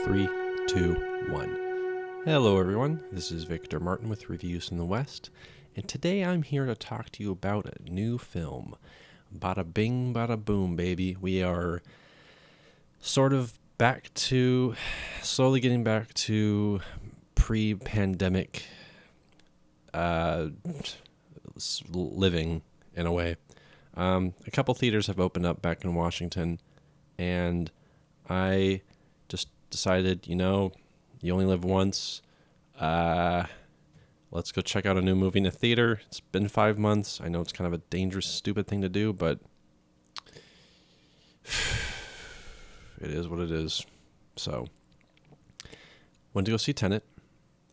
3, 2, 1. Hello everyone, this is Victor Martin with Reviews from the West, and today I'm here to talk to you about a new film. Bada bing, bada boom, baby. We are sort of slowly getting back to pre-pandemic living in a way. A couple theaters have opened up back in Washington, and I just decided, you only live once. Let's go check out a new movie in a theater. It's been 5 months. I know it's kind of a dangerous, stupid thing to do, but it is what it is. So, went to go see Tenet.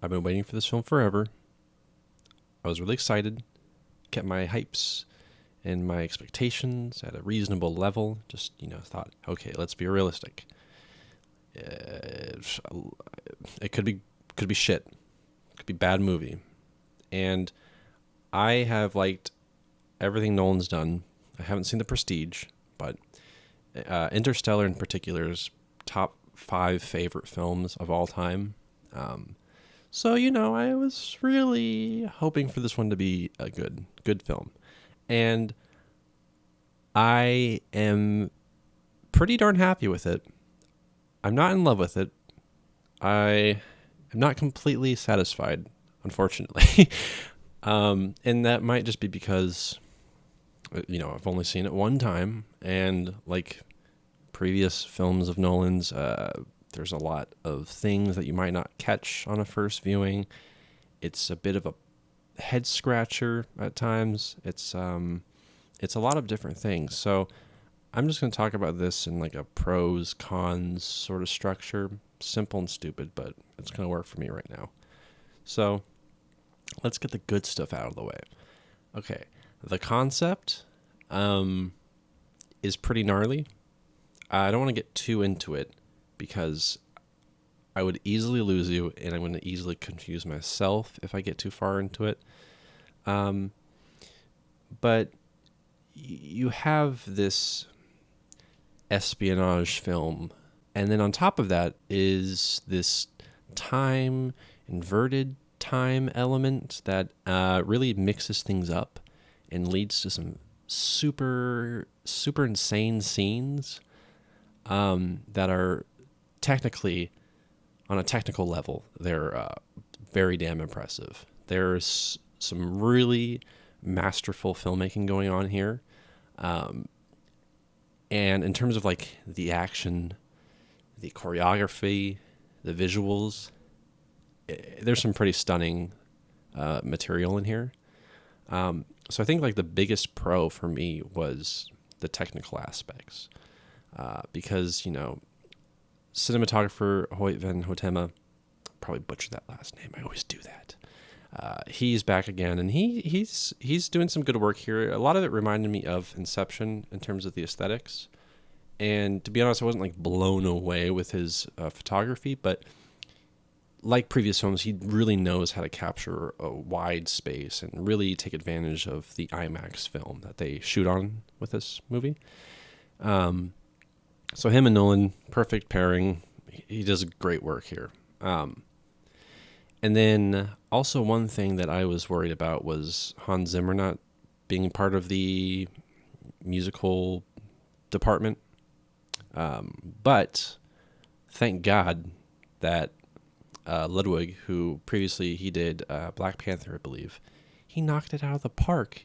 I've been waiting for this film forever. I was really excited. Kept my hypes and my expectations at a reasonable level. Just, thought, okay, let's be realistic. It could be shit. It could be bad movie. And I have liked everything Nolan's done. I haven't seen The Prestige, but Interstellar in particular is top 5 favorite films of all time. So, I was really hoping for this one to be a good film. And I am pretty darn happy with it. I'm not in love with it. I am not completely satisfied, unfortunately. And that might just be because, I've only seen it one time. And like previous films of Nolan's, there's a lot of things that you might not catch on a first viewing. It's a bit of a head scratcher at times. It's a lot of different things. So I'm just going to talk about this in like a pros, cons sort of structure. Simple and stupid, but it's going to work for me right now. So let's get the good stuff out of the way. Okay, the concept is pretty gnarly. I don't want to get too into it because I would easily lose you, and I'm going to easily confuse myself if I get too far into it. But you have this espionage film, and then on top of that is this inverted time element that really mixes things up and leads to some super insane scenes that are technically, on a technical level, they're very damn impressive. There's some really masterful filmmaking going on here. And in terms of like the action, the choreography, the visuals, there's some pretty stunning material in here. So I think like the biggest pro for me was the technical aspects. Because, cinematographer Hoyt van Hoytema, probably butchered that last name. I always do that. He's back again, and he's doing some good work here. A lot of it reminded me of Inception in terms of the aesthetics. And to be honest, I wasn't like blown away with his photography, but like previous films, he really knows how to capture a wide space and really take advantage of the IMAX film that they shoot on with this movie. So him and Nolan, perfect pairing. He does great work here. And then also one thing that I was worried about was Hans Zimmer not being part of the musical department. But thank God that Ludwig, who previously he did Black Panther, I believe, he knocked it out of the park.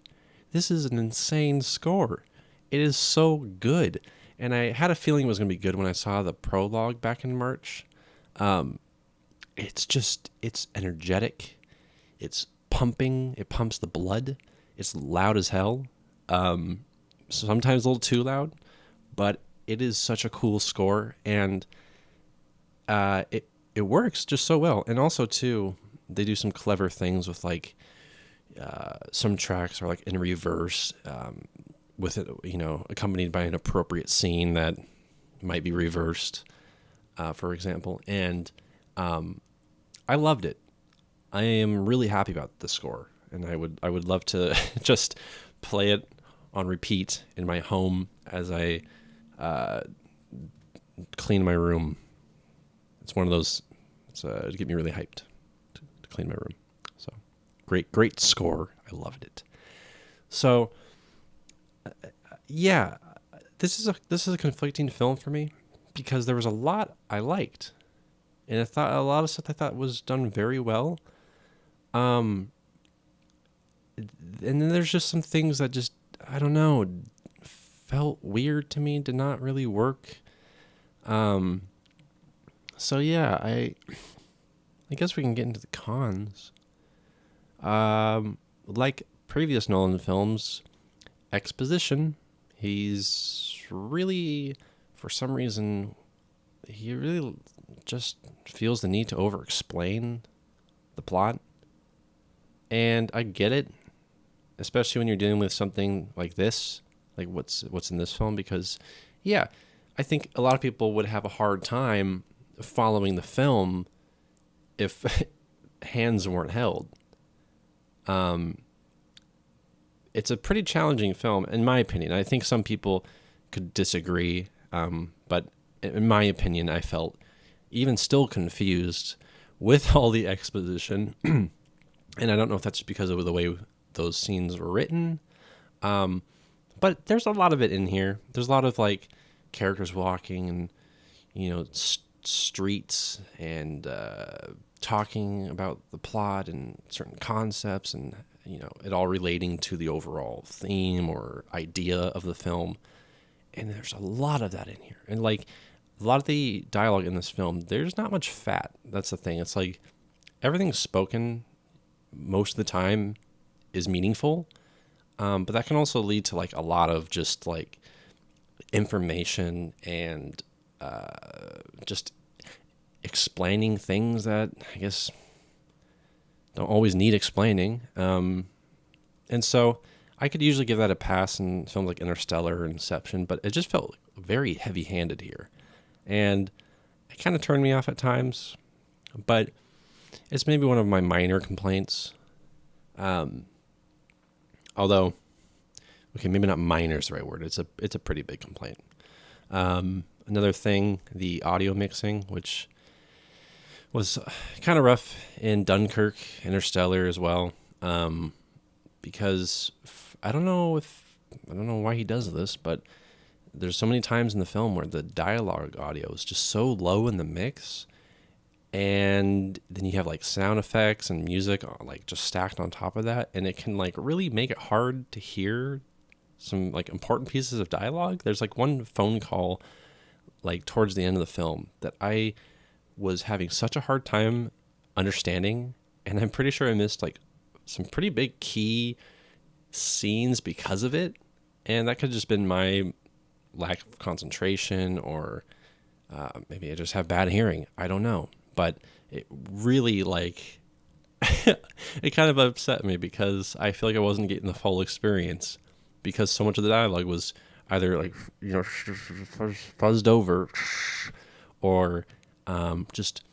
This is an insane score. It is so good. And I had a feeling it was going to be good when I saw the prologue back in March. It's energetic. It's pumping. It pumps the blood. It's loud as hell. Sometimes a little too loud, but it is such a cool score, and it works just so well. And also too, they do some clever things with like some tracks are like in reverse, with it, accompanied by an appropriate scene that might be reversed, for example. And I loved it. I am really happy about the score, and I would love to just play it on repeat in my home as I clean my room. it's one of those. It's to get me really hyped to clean my room. So great score. I loved it. So yeah, this is a conflicting film for me because there was a lot I liked, and I thought a lot of stuff I thought was done very well. And then there's just some things that just, I don't know, felt weird to me, did not really work. So yeah, I guess we can get into the cons. Like previous Nolan films, exposition, he's really, for some reason, he really just feels the need to over-explain the plot. And I get it, especially when you're dealing with something like this, like what's in this film, because, yeah, I think a lot of people would have a hard time following the film if hands weren't held. It's a pretty challenging film, in my opinion. I think some people could disagree, but in my opinion, I felt even still confused with all the exposition. And I don't know if that's because of the way those scenes were written. But there's a lot of it in here. There's a lot of like characters walking and, you know, streets and talking about the plot and certain concepts and, you know, it all relating to the overall theme or idea of the film. And there's a lot of that in here. And like a lot of the dialogue in this film, there's not much fat. That's the thing. It's like everything's spoken most of the time is meaningful. But that can also lead to like a lot of just like information and just explaining things that I guess don't always need explaining. And so I could usually give that a pass in films like Interstellar or Inception, but it just felt very heavy-handed here. And it kind of turned me off at times, but it's maybe one of my minor complaints. Although, okay, maybe not minor is the right word. It's a pretty big complaint. Another thing, the audio mixing, which was kind of rough in Dunkirk, Interstellar as well, because I don't know why he does this, but there's so many times in the film where the dialogue audio is just so low in the mix, and then you have like sound effects and music like just stacked on top of that, and it can like really make it hard to hear some like important pieces of dialogue. There's like one phone call like towards the end of the film that I was having such a hard time understanding, and I'm pretty sure I missed like some pretty big key scenes because of it, and that could have just been my lack of concentration, or maybe I just have bad hearing. I don't know, but it really like it kind of upset me because I feel like I wasn't getting the full experience because so much of the dialogue was either like, you know, fuzzed over or just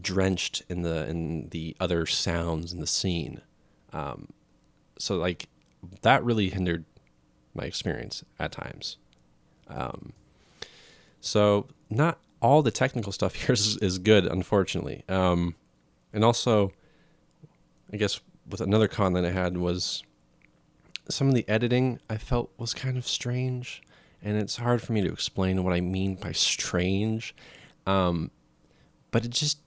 drenched in the other sounds in the scene. So like that really hindered my experience at times. So not all the technical stuff here is good, unfortunately. And also, I guess with another con that I had was some of the editing I felt was kind of strange, and it's hard for me to explain what I mean by strange. But it just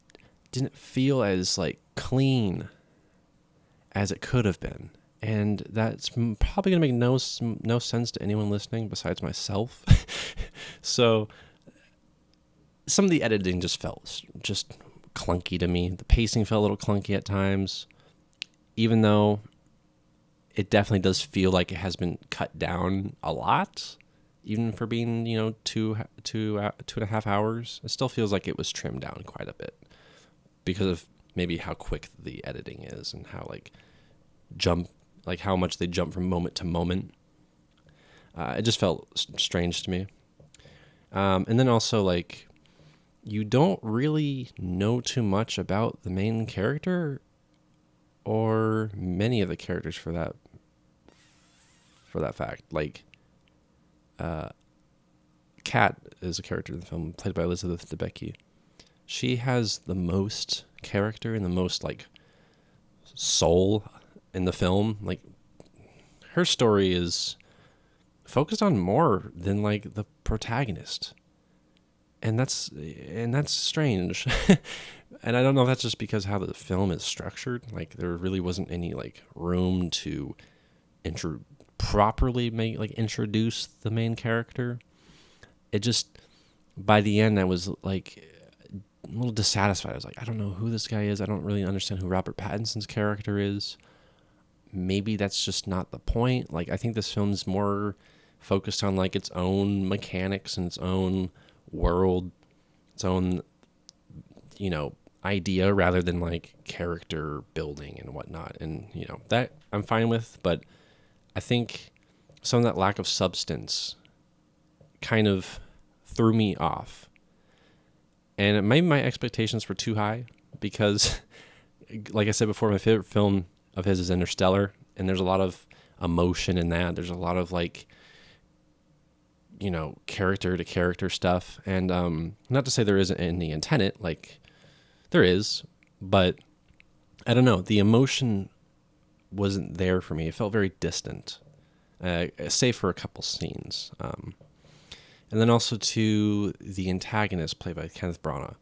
didn't feel as like clean as it could have been. And that's probably going to make no sense to anyone listening besides myself. So some of the editing just felt just clunky to me. The pacing felt a little clunky at times, even though it definitely does feel like it has been cut down a lot, even for being, you know, 2.5 hours. It still feels like it was trimmed down quite a bit because of maybe how quick the editing is and how how much they jump from moment to moment. It just felt strange to me. And then also, like, you don't really know too much about the main character or many of the characters for that fact. Like, Kat is a character in the film played by Elizabeth Debicki. she has the most character and the most like soul in the film. Like her story is focused on more than like the protagonist. And that's strange. And I don't know if that's just because how the film is structured. Like there really wasn't any like room to properly introduce the main character. It just, by the end, I was like a little dissatisfied. I was like, I don't know who this guy is. I don't really understand who Robert Pattinson's character is. Maybe that's just not the point. Like I think this film's more focused on like its own mechanics and its own world, its own, idea, rather than like character building and whatnot. And that I'm fine with, but I think some of that lack of substance kind of threw me off. And maybe my expectations were too high because, like I said before, my favorite film of his is Interstellar, and there's a lot of emotion in that. There's a lot of like, character to character stuff. And not to say there isn't any in Tenet, like there is, but I don't know. The emotion wasn't there for me. It felt very distant, save for a couple scenes. And then also to the antagonist played by Kenneth Branagh.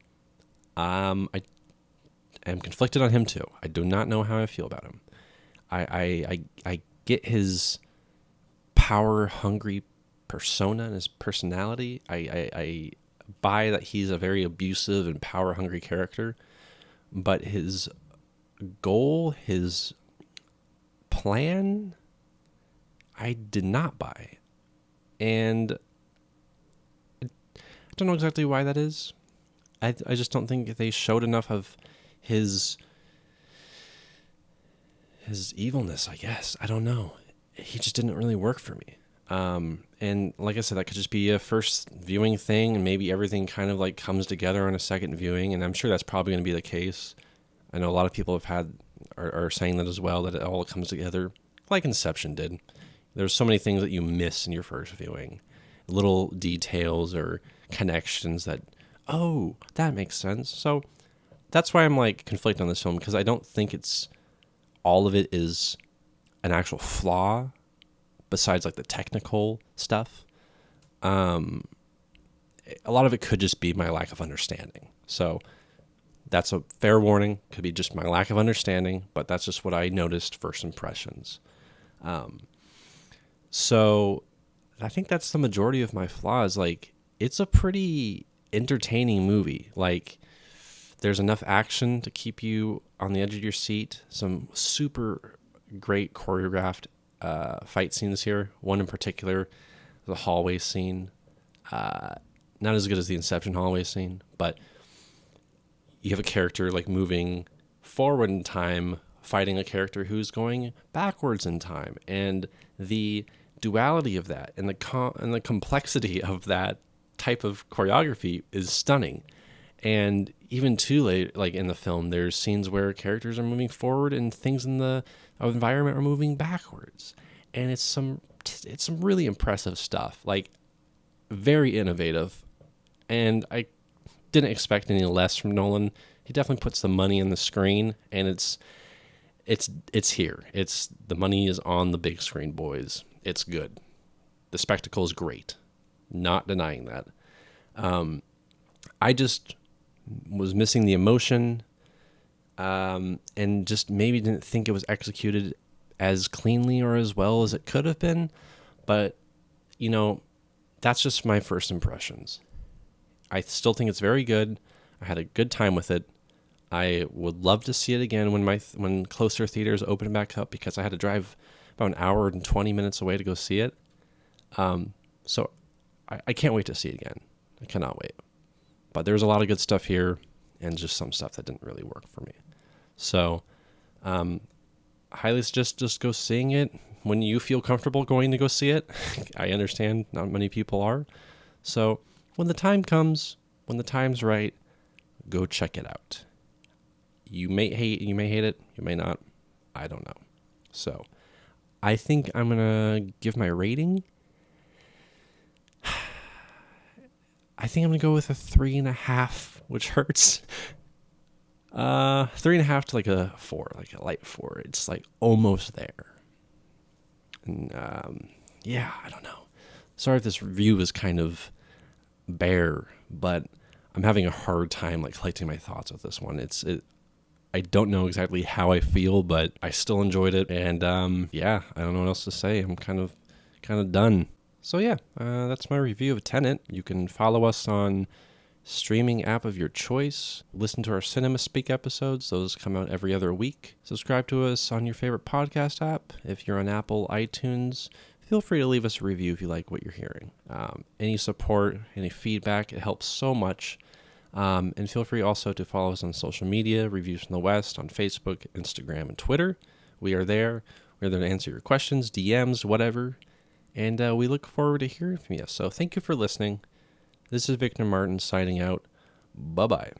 I am conflicted on him too. I do not know how I feel about him. I get his power-hungry persona and his personality. I buy that he's a very abusive and power-hungry character, but his goal, his plan, I did not buy. And I don't know exactly why that is. I just don't think they showed enough of his evilness, I guess. I don't know. He just didn't really work for me. And like I said, that could just be a first viewing thing, and maybe everything kind of like comes together on a second viewing, and I'm sure that's probably going to be the case. I know a lot of people are saying that as well, that it all comes together like Inception did. There's so many things that you miss in your first viewing. Little details or connections that, oh, that makes sense. So that's why I'm like conflicted on this film, because I don't think all of it is an actual flaw besides like the technical stuff. A lot of it could just be my lack of understanding. So that's a fair warning. Could be just my lack of understanding, but that's just what I noticed first impressions. So I think that's the majority of my flaws. Like, it's a pretty entertaining movie. Like, there's enough action to keep you on the edge of your seat. Some super great choreographed fight scenes here. One in particular, the hallway scene. Not as good as the Inception hallway scene, but you have a character like moving forward in time, fighting a character who's going backwards in time, and the duality of that and the complexity of that type of choreography is stunning. And even too late, like in the film, there's scenes where characters are moving forward and things in the environment are moving backwards, and it's some really impressive stuff. Like, very innovative, and I didn't expect any less from Nolan. He definitely puts the money in the screen, and it's here. The money is on the big screen, boys. It's good. The spectacle is great. Not denying that. I just was missing the emotion, and just maybe didn't think it was executed as cleanly or as well as it could have been. But, that's just my first impressions. I still think it's very good. I had a good time with it. I would love to see it again when closer theaters open back up, because I had to drive about an hour and 20 minutes away to go see it. So I can't wait to see it again. I cannot wait. But there's a lot of good stuff here, and just some stuff that didn't really work for me. So highly suggest just go seeing it when you feel comfortable going to go see it. I understand not many people are. So when the time comes, when the time's right, go check it out. You may hate it, you may not. I don't know. So I think I'm going to give my rating. I think I'm going to go with a 3.5, which hurts. 3.5 to like a 4, like a light 4. It's like almost there. And yeah, I don't know. Sorry if this review is kind of bare, but I'm having a hard time like collecting my thoughts with this one. I don't know exactly how I feel, but I still enjoyed it. And yeah, I don't know what else to say. I'm kind of done. So yeah, that's my review of Tenet. You can follow us on streaming app of your choice. Listen to our Cinema Speak episodes. Those come out every other week. Subscribe to us on your favorite podcast app. If you're on Apple iTunes, feel free to leave us a review if you like what you're hearing. Any support, any feedback, it helps so much. And feel free also to follow us on social media, Reviews from the West, on Facebook, Instagram, and Twitter. We are there. We're there to answer your questions, DMs, whatever. And we look forward to hearing from you. So thank you for listening. This is Victor Martin signing out. Bye-bye.